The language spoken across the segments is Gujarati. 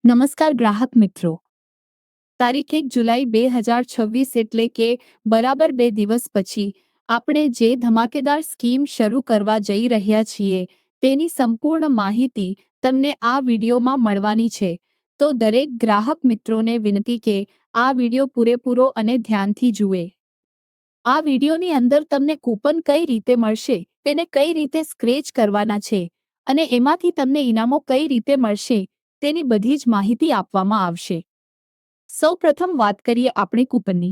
નમસ્કાર ગ્રાહક મિત્રો, તારીખ 1 જુલાઈ 2026 એટલે કે બરાબર 2 દિવસ પછી આપણે જે ધમાકેદાર સ્કીમ શરૂ કરવા જઈ રહ્યા છીએ તેની સંપૂર્ણ માહિતી તમને આ વિડીયોમાં મળવાની છે. તો દરેક ગ્રાહક મિત્રોને વિનંતી કે આ વિડીયો પૂરેપૂરો અને ધ્યાનથી જુએ. આ વિડીયોની અંદર તમને કૂપન કઈ રીતે મળશે, તેને કઈ રીતે સ્ક્રેચ કરવાના છે અને એમાંથી તમને ઇનામો કઈ રીતે મળશે તેની બધી જ માહિતી આપવામાં આવશે. સૌપ્રથમ વાત કરીએ આપણી કૂપનની.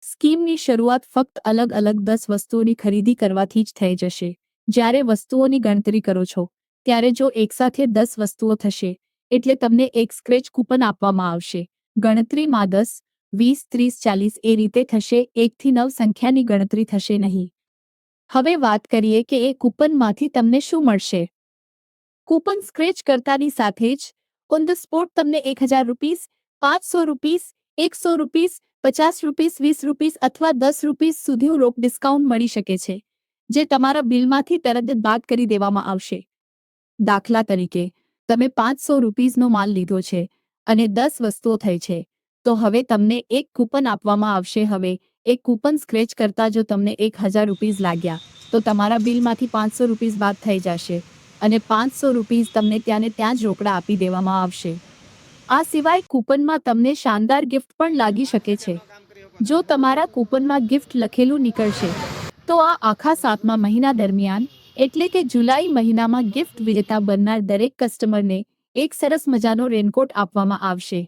સ્કીમની શરૂઆત ફક્ત અલગ અલગ 10 વસ્તુઓની ખરીદી કરવાથી જ થઈ જશે. જ્યારે વસ્તુઓની ગણતરી કરો છો ત્યારે જો એકસાથે 10 વસ્તુઓ થશે એટલે તમને એક સ્ક્રેચ કૂપન આપવામાં આવશે. ગણતરીમાં 10, 20, 30, 40 એ રીતે થશે. 1 થી 9 સંખ્યાની ગણતરી થશે નહીં. હવે વાત કરીએ કે એ કૂપનમાંથી તમને શું મળશે. કૂપન સ્ક્રેચ કરતાની સાથે જ ઓન ધ સ્પોટ તમને 1000 rupees, 500 rupees, 100 rupees, 50 rupees, 20 rupees અથવા 10 રૂપીસ સુધી રોક ડિસ્કાઉન્ટ મળી શકે છે, જે તમારા બિલમાંથી તરત જ બાદ કરી દેવામાં આવશે. દાખલા તરીકે, તમે 500 રૂપીસનો માલ લીધો છે અને 10 વસ્તુઓ થઈ છે, તો હવે તમને એક કૂપન આપવામાં આવશે. હવે એક કૂપન સ્ક્રેચ કરતા જો તમને 1000 રૂપીસ લાગ્યા તો તમારા બિલમાંથી 500 રૂપીસ બાદ થઈ જશે અને 500 રૂપીસ તમને ત્યાં જ રોકડા આપી દેવામાં આવશે. આ સિવાય કૂપનમાં તમને શાનદાર ગિફ્ટ પણ લાગી શકે છે. જો તમારા કૂપનમાં ગિફ્ટ લખેલું નીકળશે તો આ આખા 7મા મહિના દરમિયાન એટલે કે જુલાઈ મહિનામાં ગિફ્ટ વિજેતા બનનાર દરેક કસ્ટમરને એક સરસ મજાનો રેનકોટ આપવામાં આવશે.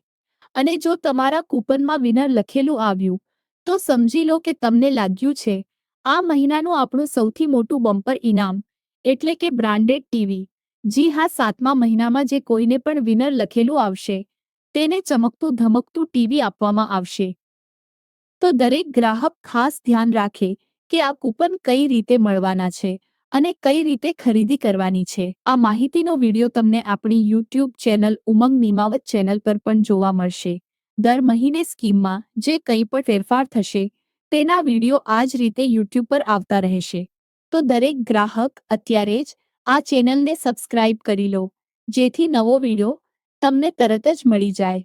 અને જો તમારા કૂપનમાં વિનર લખેલું આવ્યું તો સમજી લો કે તમને લાગ્યું છે આ મહિનાનું આપણું સૌથી મોટું બમ્પર ઇનામ એટલે કે બ્રાન્ડેડ ટીવી. જી હા, 7મા મહિનામાં જે કોઈને પણ વિનર લખેલું આવશે તેને ચમકતું ધમકતું ટીવી આપવામાં આવશે. તો દરેક ગ્રાહક ખાસ ધ્યાન રાખે કે આ કૂપન કઈ રીતે મળવાના છે અને કઈ રીતે ખરીદી કરવાની છે. આ માહિતીનો વિડીયો તમને આપણી YouTube ચેનલ ઉમંગ નિમાવત ચેનલ પર પણ જોવા મળશે. દર મહિને સ્કીમમાં જે કંઈ પણ ફેરફાર થશે તેના વિડીયો આ જ રીતે YouTube પર આવતા રહેશે. તો દરેક ગ્રાહક અત્યારે જ આ ચેનલને સબસ્ક્રાઇબ કરી લો, જેથી નવો વિડીયો તમને તરત જ મળી જાય.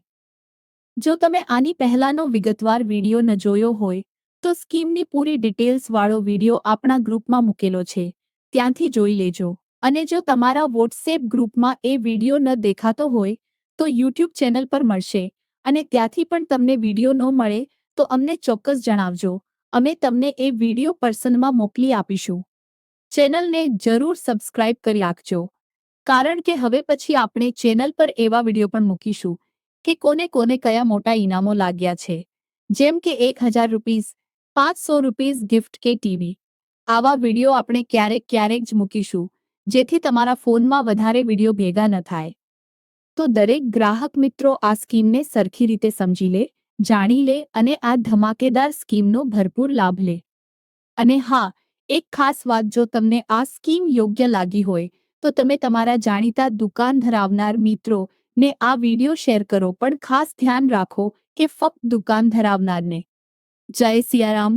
જો તમે આની પહેલાનો વિગતવાર વિડીયો ન જોયો હોય તો સ્કીમની પૂરી ડિટેલ્સ વાળો વિડીયો આપણા ગ્રુપમાં મૂકેલો છે, ત્યાંથી જોઈ લેજો. અને જો તમારા વોટ્સએપ ગ્રુપમાં એ વિડીયો ન દેખાતો હોય તો YouTube ચેનલ પર મળશે અને ત્યાંથી પણ તમને વિડીયો ન મળે તો અમને ચોક્કસ જણાવજો. અમે તમને એ વિડીયો પર્સનમાં મોકલી આપીશું. ચેનલને જરૂર સબસ્ક્રાઇબ કરી રાખજો, કારણ કે હવે પછી આપણે ચેનલ પર એવા વિડીયો પણ મૂકીશું કે કોને કોને કયા મોટા ઇનામો લાગ્યા છે, જેમ કે 1000 રૂપીસ, 500 રૂપીસ ગિફ્ટ કે ટીવી. આવા વિડીયો આપણે ક્યારેક જ મૂકીશું, જેથી તમારા ફોનમાં વધારે વિડીયો ભેગા ન થાય. તો દરેક ગ્રાહક મિત્રો આ સ્કીમને સરખી રીતે સમજી લે, જાણી લે અને આ ધમાકેદાર સ્કીમનો ભરપૂર લાભ લે. અને હા, એક ખાસ વાત, જો તમને આ સ્કીમ યોગ્ય લાગી હોય તો તમે તમારા જાણીતા દુકાન ધરાવનાર મિત્રોને આ વિડીયો શેર કરો, પણ ખાસ ધ્યાન રાખો કે ફક્ત દુકાન ધરાવનારને. જય સિયારામ.